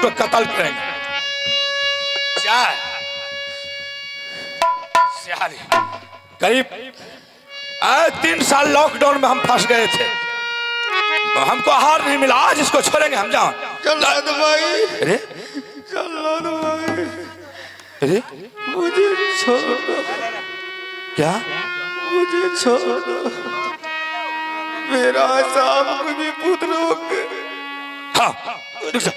उसको कत्ल करेंगे। करीब 3 साल लॉकडाउन में हम फंस गए थे, हमको आहार नहीं मिला। आज इसको छोड़ेंगे हम। जाओ जल्लाद भाई, अरे जल्लाद भाई, अरे मुझे छोड़ दो। क्या? मुझे छोड़ दो। मेरा साहब मुझे पुत्रों के। हाँ रुक जा,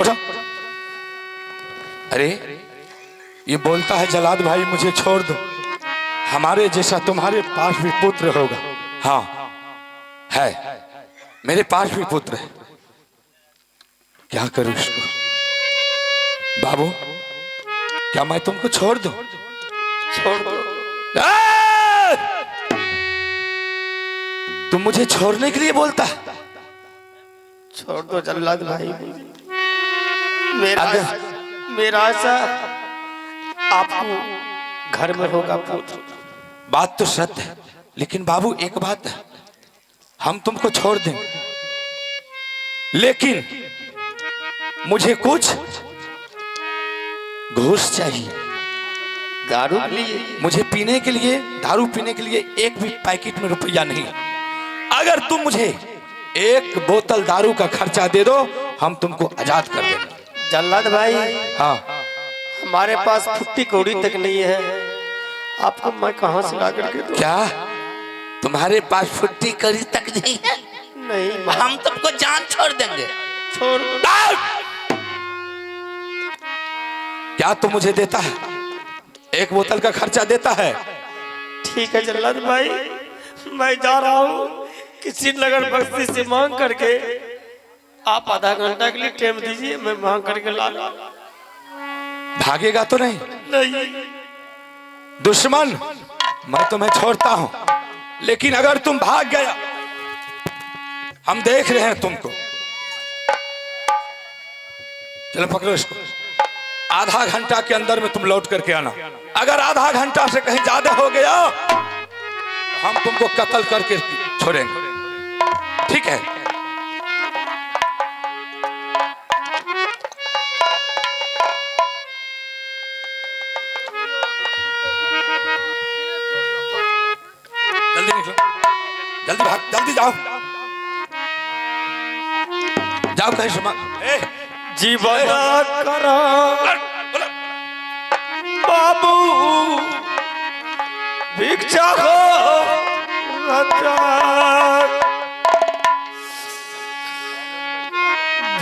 उठो उठो। अरे ये बोलता है जल्लाद भाई मुझे छोड़ दो, हमारे जैसा तुम्हारे पास भी पुत्र होगा। हाँ है, मेरे पास भी पुत्र है। क्या करूं इसको? बाबू क्या मैं तुमको छोड़ दूं? छोड़ दो। तुम मुझे छोड़ने के लिए बोलता है? छोड़ दो जल्लाद भाई। मेरा आशा आपको घर में होगा पुत्र। बात तो सत्य है, लेकिन बाबू एक बात है, हम तुमको छोड़ देंगे, लेकिन मुझे कुछ घूस चाहिए। दारू के लिए? मुझे पीने के लिए, दारू पीने के लिए एक भी पैकेट में रुपया नहीं। अगर तुम मुझे 1 बोतल दारू का खर्चा दे दो, हम तुमको आजाद कर देंगे। जल्लाद भाई, हाँ हमारे पास फुट्टी कौड़ी तक नहीं है, आपको मैं कहाँ से ला करके दूं? क्या तुम्हारे पास फुट्टी कड़ी तक नहीं है? नहीं, हम तुमको जान छोड़ देंगे। छोड़ दो। क्या तुम मुझे देता है? 1 बोतल का खर्चा देता है? ठीक है जल्लाद भाई, मैं जा रहा हूँ किसी नगर बस्ती से मांग करके। आप आधा घंटा के लिए टाइम दीजिए, मैं मांग करके ला। भागेगा तो नहीं? नहीं। दुश्मन मैं तुम्हें छोड़ता हूं, लेकिन अगर तुम भाग गया, हम देख रहे हैं तुमको। चलो पकड़ो इसको, आधा घंटा के अंदर में तुम लौट करके आना। अगर आधा घंटा से कहीं ज्यादा हो गया, हम तुमको कत्ल करके छोड़ेंगे, ठीक है? जल्दी निकलो, जल्दी भाग, जल्दी जाओ, जाओ कहीं से। जीवन करा बाबू भिक्षा हो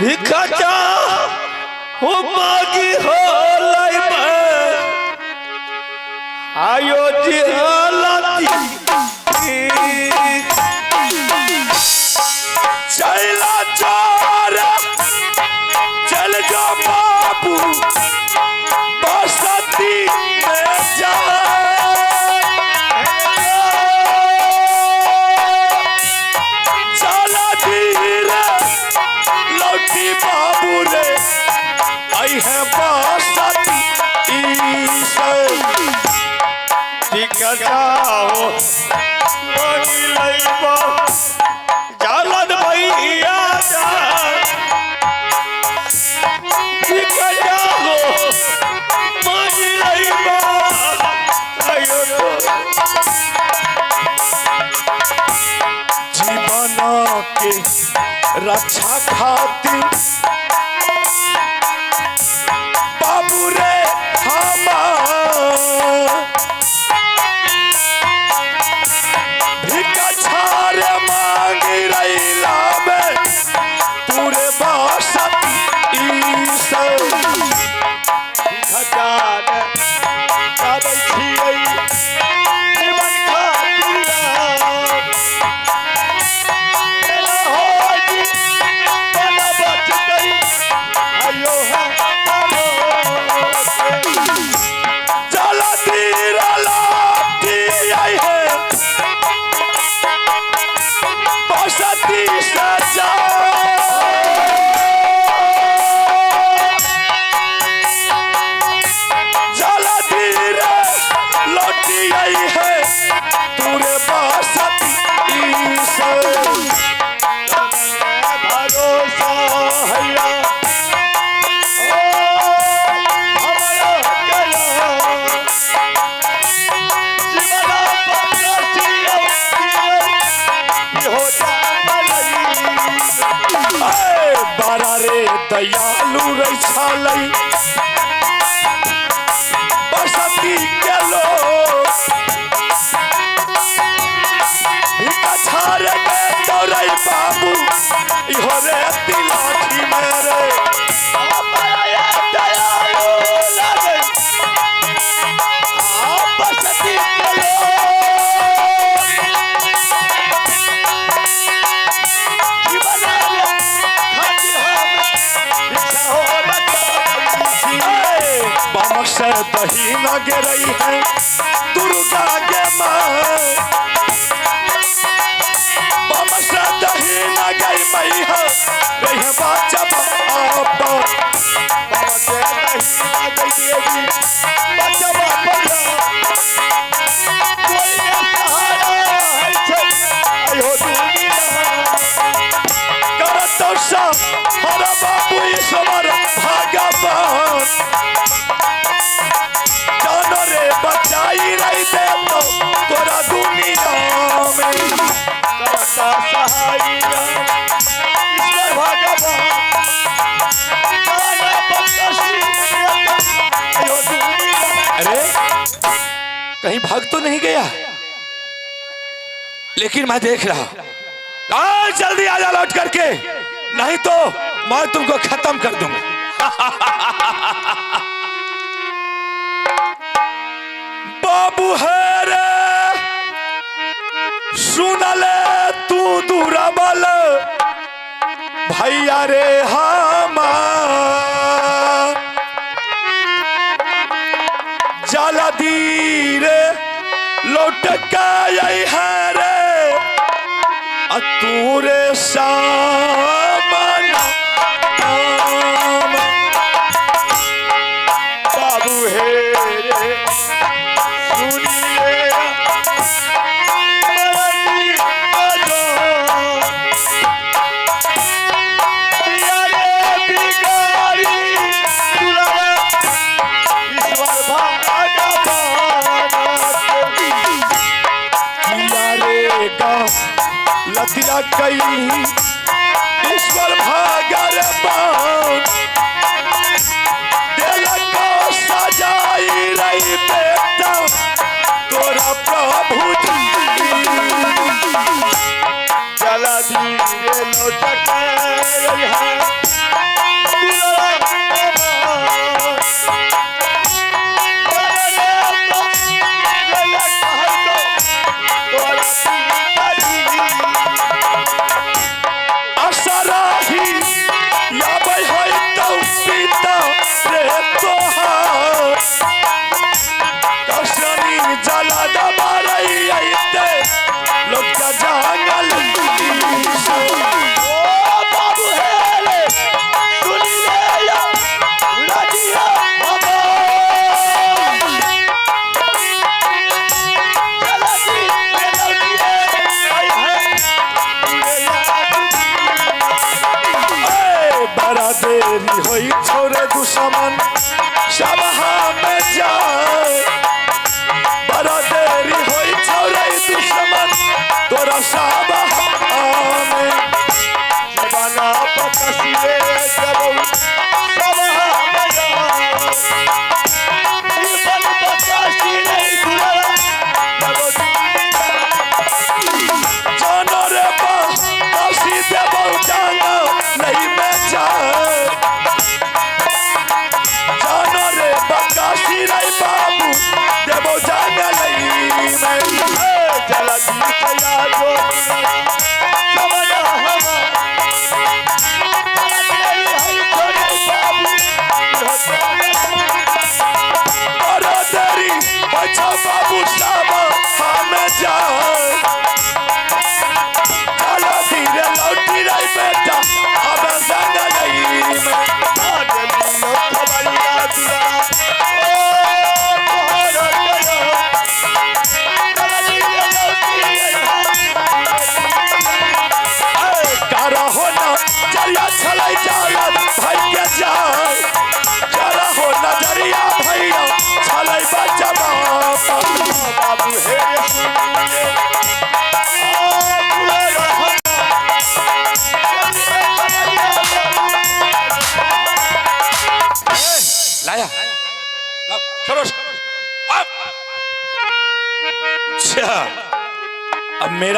भिक्षा जा हो मागी हो लाइब आयो जी हालाती चला चोरा चल जो बाबू बसती में जा। चला धीरे लौटी बाबू रे, आई है बसती जाओ मांगी लइबा जालन भैया जा जाओ मांगी लइबा आयो जीवन के रक्षा खातिर बाबू रे भिक्षा छारे मांगी रैला में पूरे बसती खजान काबै छियै जीवन खातिर हो जी बना बच गई से भरोसा हैया हमारा गया जीवना पकसिया हो जाई बारा रे दयालु रे छालै बसती के लोग भिका छारे में दौड़ै बाबू इहो रे तिलाठी मेरे हमारा दयालु लगे बसती के बामक से दही न गिरई है दुर्गा के माँ बामक से दही न गई मई है रही बाचा बापा बाबा से नहीं गई देवी बच्चा बापा कोई ने सहारा है छे आयो दुनिया करत सब हर बाबू ईश्वर भगवान जानो रे बचाई रही दे तो तोरा दुनिया में करता सहाय ईश्वर भगवान जाना बकसी आयो दुनिया अरे कहीं भाग तो नहीं गया लेकिन मैं देख रहा जल्दी आजा लौट करके नहीं तो मैं तुमको खत्म कर दूंगा बाबू है रे सुन ले तू दूरा बल भैया रे हमार जाला धीरे लौट के आई है रे तूरे सामना बाबू है रे सुनिए मरनी बजो यारे बिगाड़ी दुलारा ईश्वर भगवान यारे का लतिया कई ईश्वर भागर बान दिल को सजाई रही बेटा तोरा प्रभु जी चला धीरे लौट के यहाँ असराही या भाई है तो पिता रे तोहार कसनी जला दबा रही आते लोग का जंगल बाबू है रे सुनिए या राजिया बाबा चला धीरे लौटिए आई है बड़ा देरी होई छोरे दुश्मन सभा में जाए बड़ा देरी होई छोरे दुश्मन तोरा सभा में जवाना पकसिए जब सभा में जीवन पकसी नहीं दुलारा जानो रे बा काशी देवो जानो नहीं में जाए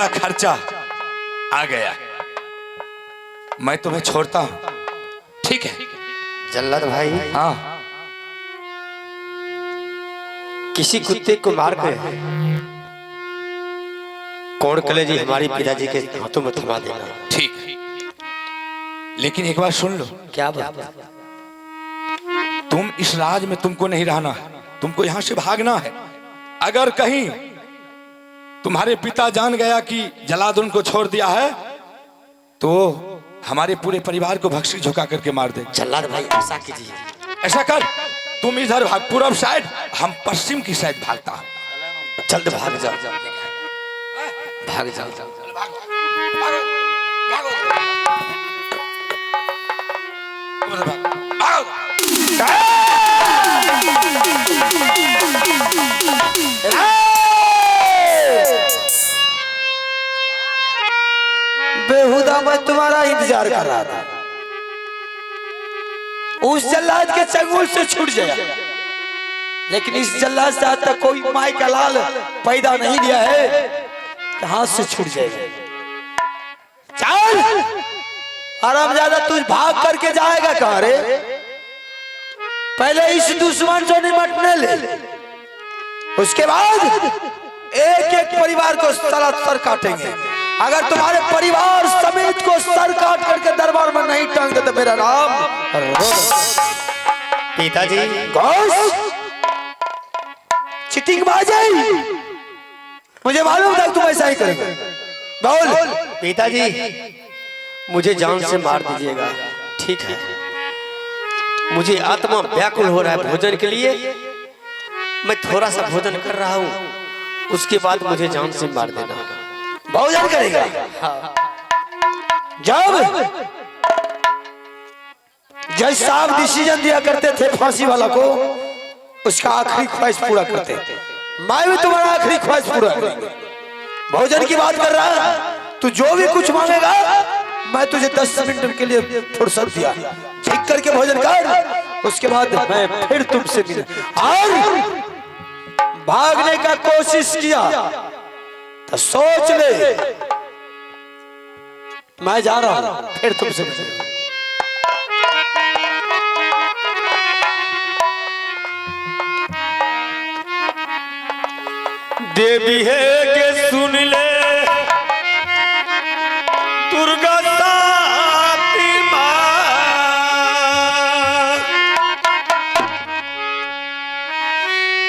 मेरा खर्चा आ गया, मैं तुम्हें छोड़ता हूं, ठीक है? जल्लाद भाई, हाँ। किसी कुत्ते को मार कर कोड़ कलेजी हमारी पिताजी के हाथों में थमा देना। ठीक है, लेकिन एक बात सुन लो। क्या बात? तुम इस राज में तुमको नहीं रहना है, तुमको यहां से भागना है। अगर कहीं तुम्हारे पिता जान गया कि जलाद उनको छोड़ दिया है तो हमारे पूरे परिवार को भक्सी झोंका करके मार दे। जल्लाद भाई ऐसा कीजिए। ऐसा कर, तुम इधर भाग पूर्व साइड, हम पश्चिम की साइड भागता हूं। जल्द भाग जाओ, भाग जाओ। बेहुदा मैं तुम्हारा इंतजार कर रहा था, उस जल्लाद के चंगुल से छूट जाए, लेकिन इस जल्लाद से आज तक कोई माई का लाल पैदा नहीं लिया है कि हाथ से छूट जाएगा। चल आराम ज्यादा, तू भाग करके जाएगा कहां रे? पहले इस दुश्मन से निपटने ले, उसके बाद एक एक परिवार को सर काटेंगे। अगर तुम्हारे परिवार समेत को सर काट करके दरबार में नहीं टांग देते मेरा नाम पिताजी चिटिंग बाजी। मुझे मालूम था तुम ऐसा ही करेंगे। बोल पिताजी, मुझे जान से मार दीजिएगा, ठीक है? मुझे आत्मा व्याकुल हो रहा है भोजन के लिए, मैं थोड़ा सा भोजन कर रहा हूँ, उसके बाद मुझे जान से मार देना। भोजन करेगा? हाँ। जब जज साहब डिसीजन दिया करते थे फांसी वाला को, उसका आखिरी ख्वाहिश पूरा करते, मैं भी तुम्हारा आखिरी ख्वाहिश पूरा करूंगा। भोजन की बात कर रहा है, तू जो भी कुछ मांगेगा मैं तुझे 10 मिनट के लिए फुर्सत दिया, ठीक करके भोजन कर, उसके बाद मैं फिर तुमसे मिलूं। और भागने का कोशिश किया तो सोच ले, मैं जा रहा हूं, फिर तुमसे मिलूं। देवी है के सुन ले दुर्गा साती मां,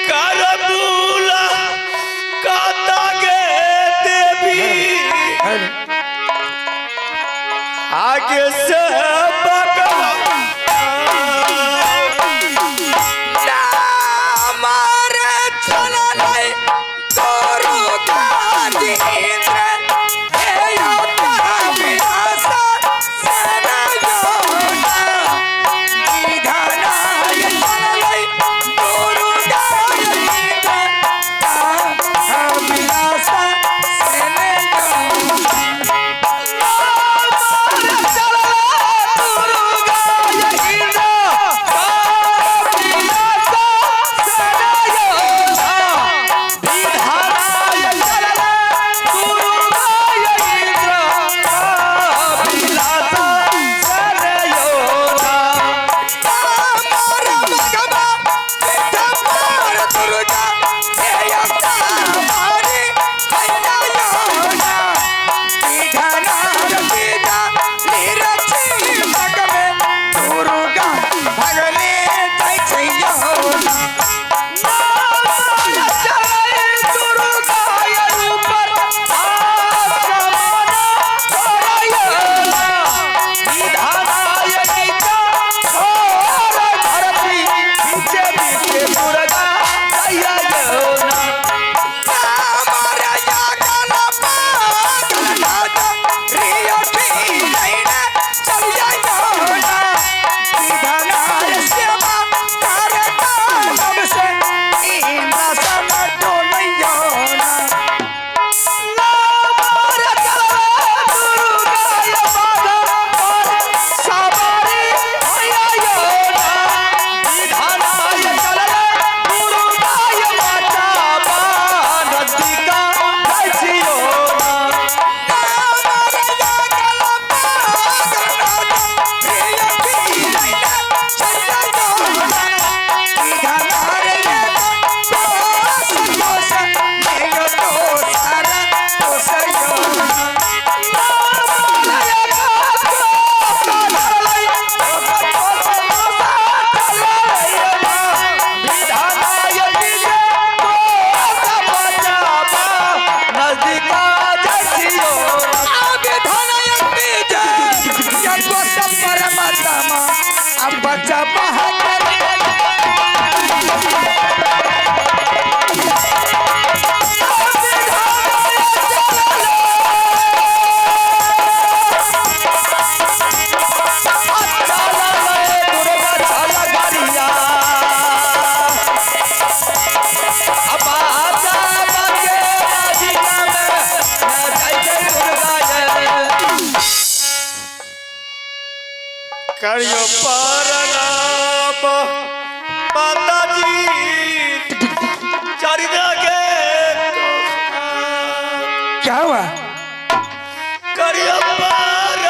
करबूला काता गे देवी, आगे से करियो परनाम माता जी चरिदा के क्या हुआ? करियो परनाम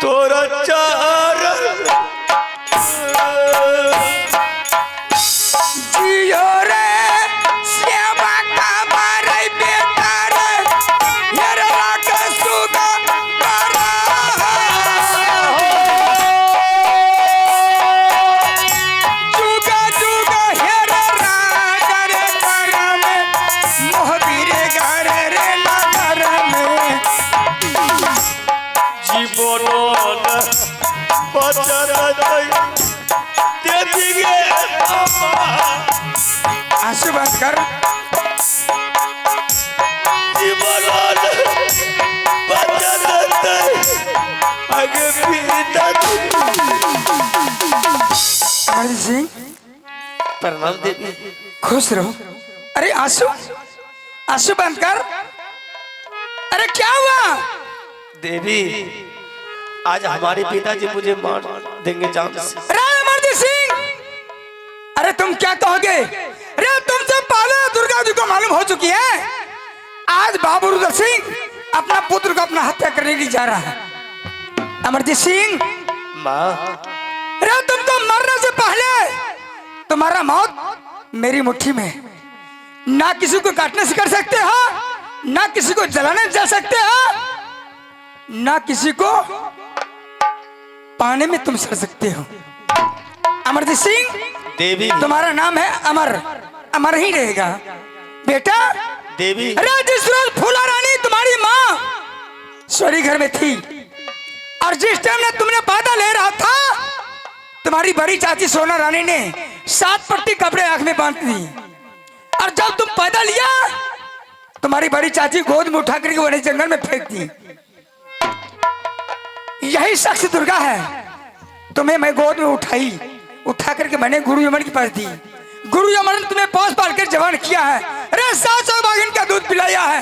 तोरा चरण जियो रे सेवा का मारे बेटा रे हेरे लाग सुगा करा जुगा जुगा हेरे राग रे करा में मोहबीरे घर रे नगर में जीवन बचन दे दिए आंसू बंद कर। जीवन बचन दे आगे पीता अमर सिंह प्रणाम देवी। खुश रहो। अरे आंसू आंसू बंद कर। अरे क्या हुआ? देवी आज हमारे पिताजी मुझे मार देंगे जान से। अरे अमरजीत सिंह, अरे तुम क्या कहोगे? अरे तुमसे पहले दुर्गा जी को मालूम हो चुकी है आज बाबू रुद्र सिंह अपना पुत्र को अपना हत्या करने के लिए जा रहा है। अमरजीत सिंह, माँ अरे तुम तो मरने से पहले तुम्हारा मौत मेरी मुट्ठी में, ना किसी को काटने से कर सकते हो, ना किसी को जलाने से जल सकते हो, ना किसी को पानी में तुम सड़ सकते हो। अमरजीत सिंह देवी तुम्हारा नाम है अमर, अमर ही रहेगा बेटा। देवी अरे जिस रोज फूला रानी तुम्हारी माँ सोरी घर में थी और जिस टाइम ने तुमने बाधा ले रहा था तुम्हारी बड़ी चाची सोना रानी ने 7 पट्टी कपड़े आंख में बांध दी और जब तुम पैदा लिया तुम्हारी बड़ी चाची गोद में उठा करके वही जंगल में फेंक दी। यही शख्स दुर्गा है। तुम्हें मैं गोद में उठा करके मैंने गुरु यमन के पास दी। गुरु यमन ने तुम्हें पोस पाल कर जवान किया है। अरे 700 बागिन का दूध पिलाया है।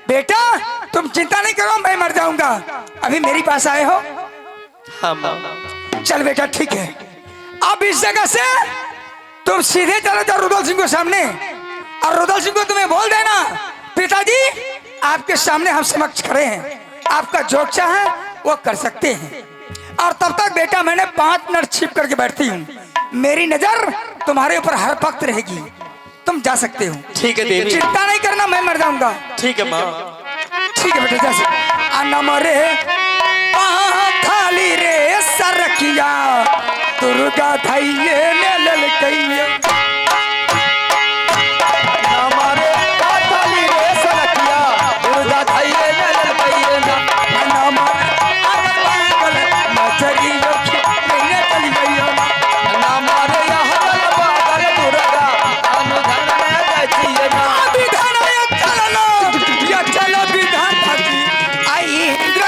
बेटा तुम चिंता नहीं करो, मैं मर जाऊंगा। अभी मेरे पास आए हो? हाँ माँ। चल बेटा ठीक है, अब इस जगह से तुम सीधे चले जाओ रुदल सिंह के सामने और रुदल सिंह को तुम्हें बोल देना पिताजी आपके सामने हम समक्ष खड़े हैं, आपका जो चाहे वो कर सकते हैं। और तब तक बेटा मैंने 5 मिनट छिप करके बैठती हूँ, मेरी नजर तुम्हारे ऊपर हर वक्त रहेगी, तुम जा सकते हो। ठीक है देवी। चिंता नहीं करना, मैं मर जाऊंगा। ठीक है माँ। ठीक है बेटा जैसे नमरे थाली रे सरकिया दुर्गा धैये ने ललकैया हमारे थाली रे सरकिया दुर्गा धैये ने ललकैया हमारे यहाँ बादल दुर्गा अनुधन में बैठिए ना। चलो विधान आई इंद्र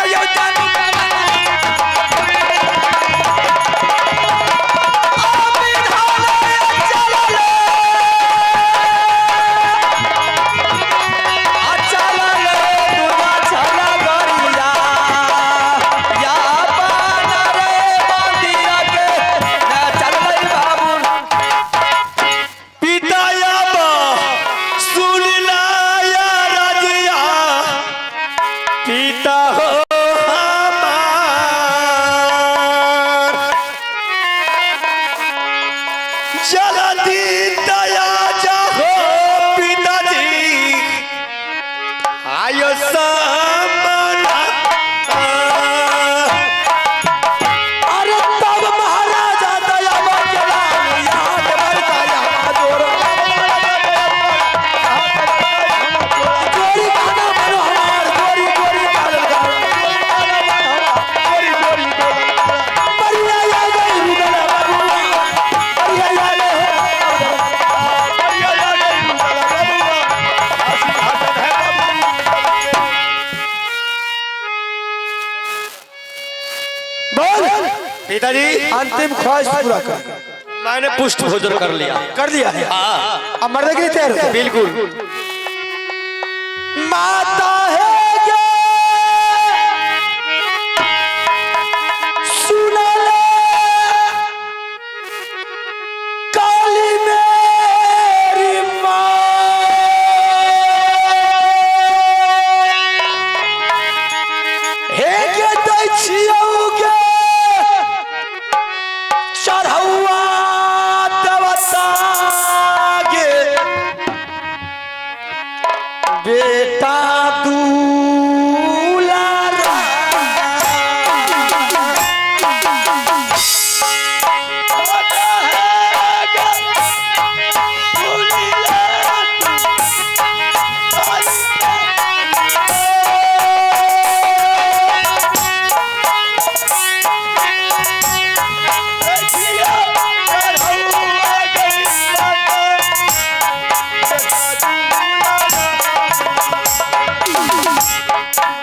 पिताजी अंतिम ख्वाहिश पूरा कर। मैंने पुष्ट भोजन कर लिया। कर लिया है? हाँ अब मरने के लिए तैयार हो? बिल्कुल। माता है जो बेटा दुलारा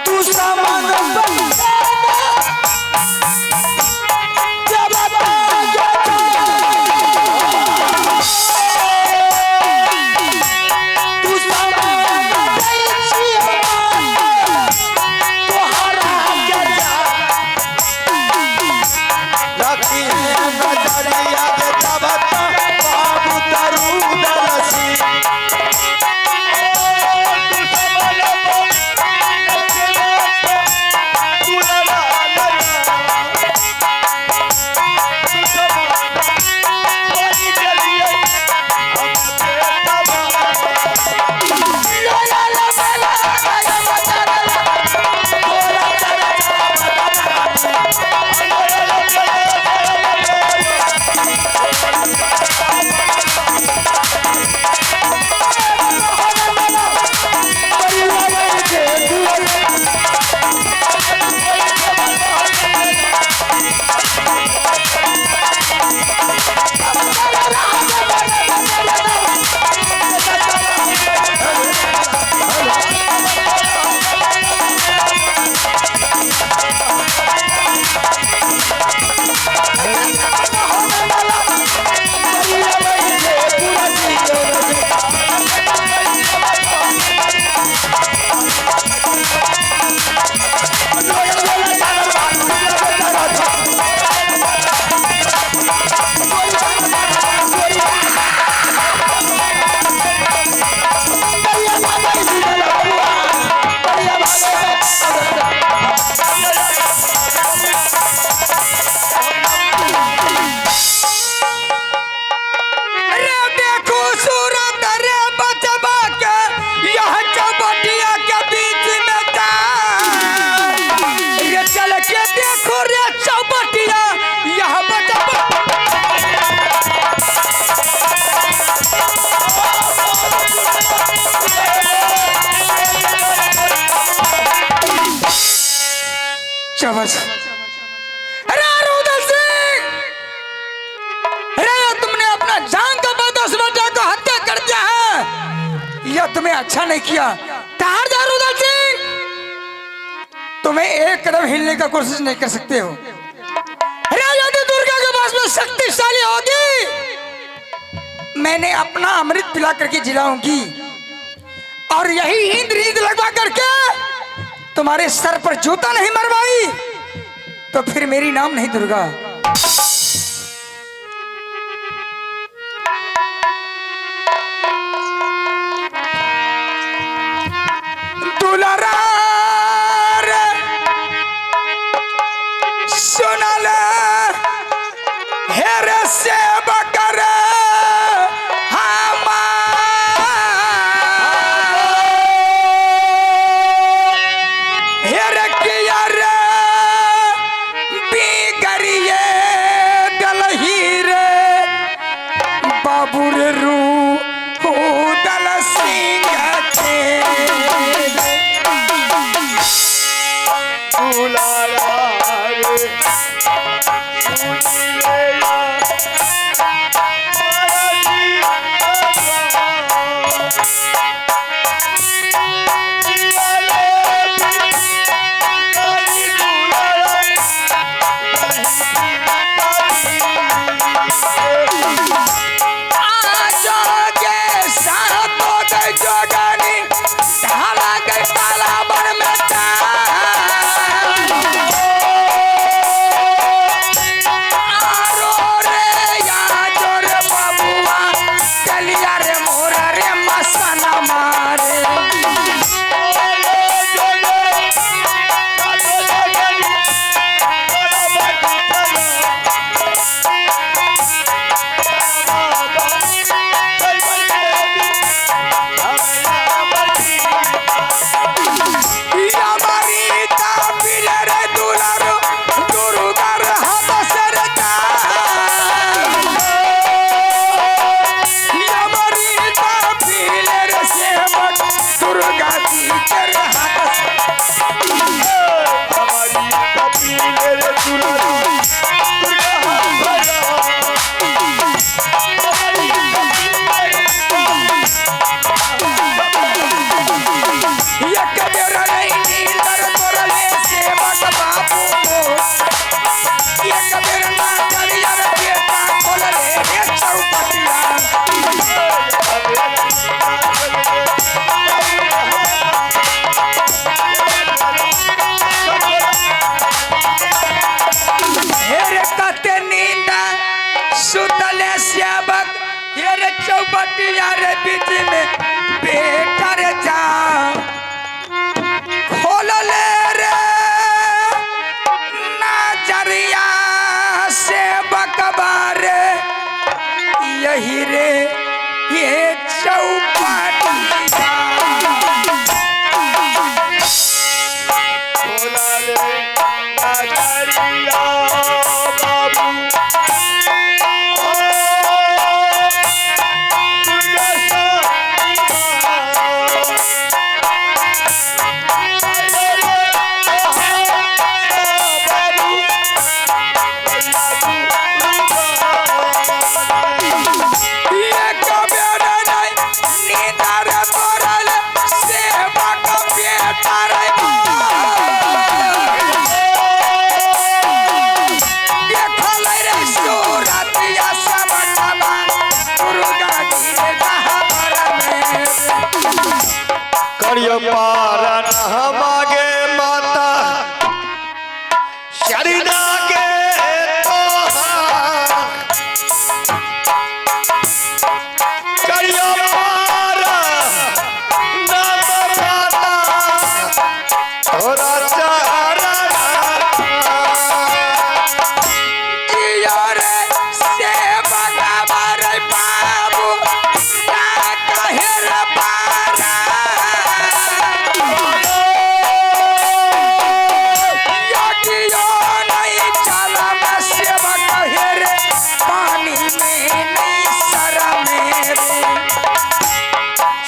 तू सामान शाबाश। अरे रुदल सिंह, अरे तुमने अपना जान का बेटा उस बेटे को हत्या कर दिया है, यह तुम्हें अच्छा नहीं किया। कहाँ जा रुदल सिंह, तुम्हें एक कदम हिलने का कोशिश नहीं कर सकते हो। अरे यदि दुर्गा के पास में शक्तिशाली होगी, मैंने अपना अमृत पिला करके जिलाऊंगी और यही ईंद लगवा करके तुम्हारे सर पर जूता नहीं मरवाई तो फिर मेरी नाम नहीं दुर्गा। दुलारा सुनल हेरे से बकर हेरे किया रे बिगड़िए ये चौपटिया रे बीच में बेटा रे जा खोल ले रे नजरिया से बकबारे यही रे ये चौपटिया पारा नहमागे माता शरीना के करियो पारा नहमाता थोड़ा चारा यार से बगावर बाबू ना कहे रे पारा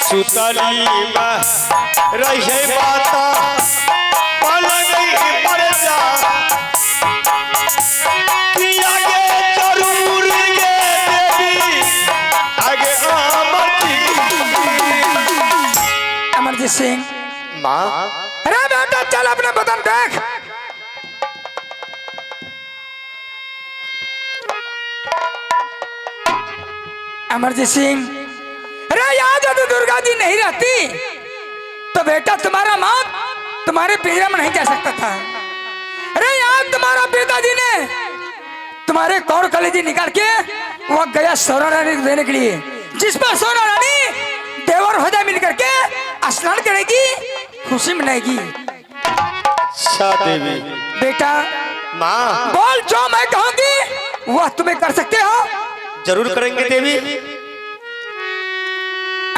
सुतली में रहे माता पलंग पर जा कि आगे जरूर गे देवी आगे अमरजीत सिंह माँ अरे बेटा चल अपने बदन देख अमरजीत सिंह अरे यहाँ जब दुर्गा जी नहीं रहती तो बेटा तुम्हारा मौत तुम्हारे पिंजरे में नहीं जा सकता था। अरे यहाँ तुम्हारा पिताजी ने तुम्हारे कौर कलेजी निकाल के वह गया सोना रानी को देने के लिए, जिस पर सोना रानी देवर हो जाए मिल करके स्नान करेगी, खुशी मनाएगी। अच्छा देवी बेटा माँ बोल जो मैं कहूंगी वह तुम्हें कर सकते हो। जरूर करेंगे देवी।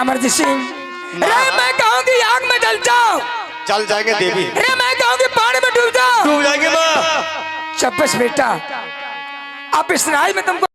अमरजीत सिंह अरे मैं कहूंगी आग में जल जाओ, चल जाएंगे देवी। अरे मैं कहूंगी पानी में डूब जाओ, डूब जाएंगे माँ। चब्बस बेटा अब इस राज में तुमको